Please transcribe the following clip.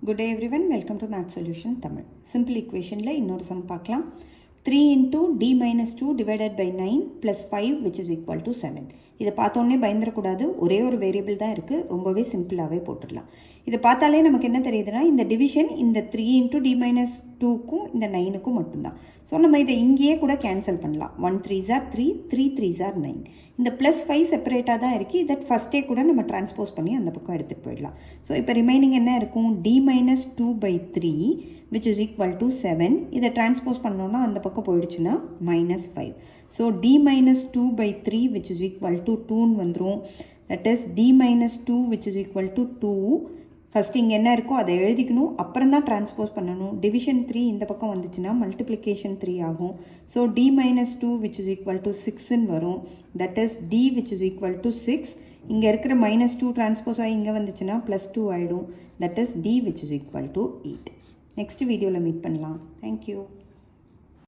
Good day everyone, welcome to Math Solution Tamil. Simple equation la இன்னொரு sum பார்க்கலாம். 3 into d minus 2 divided by 9 plus 5 which is equal to 7. இதை பார்த்தோன்னே பயந்துடக்கூடாது, ஒரே ஒரு variable தான் இருக்குது, ரொம்பவே சிம்பிளாகவே போட்டுடலாம். இதை பார்த்தாலே நமக்கு என்ன தெரியுதுன்னா, இந்த டிவிஷன் இந்த 3 into d minus 2க்கும் இந்த 9க்கும் மட்டும்தான். ஸோ நம்ம இதை இங்கேயே கூட கேன்சல் பண்ணலாம். 1 3s are 3, 3 3s are 9. இந்த ப்ளஸ் 5 செப்பரேட்டாக தான் இருக்குது, இதை ஃபஸ்ட்டே கூட நம்ம டிரான்ஸ்போஸ் பண்ணி அந்த பக்கம் எடுத்துகிட்டு போயிடலாம். ஸோ இப்போ ரிமைனிங் என்ன இருக்கும், d minus 2 by 3 which is equal to 7. இதை டிரான்ஸ்போஸ் பண்ணோன்னா அந்த பக்கம் போயிடுச்சுன்னா -5. So d minus 2 by 3 which is equal to 2ன்னு வந்துடும். that is d minus 2 which is equal to 2. First இங்கே என்ன இருக்கோ அதை எழுதிக்கணும், அப்புறம் தான் டிரான்ஸ்போஸ் பண்ணணும். டிவிஷன் 3 இந்த பக்கம் வந்துச்சுன்னா மல்டிப்ளிகேஷன் 3 ஆகும். So d minus 2 which is equal to 6ன்னு வரும். that is d which is equal to 6. இங்கே இருக்கிற -2 டிரான்ஸ்போஸ் ஆகி இங்கே வந்துச்சுன்னா +2 ஆகிடும். that is d which is equal to 8. Next வீடியோவில் மீட் பண்ணலாம். தேங்க்யூ.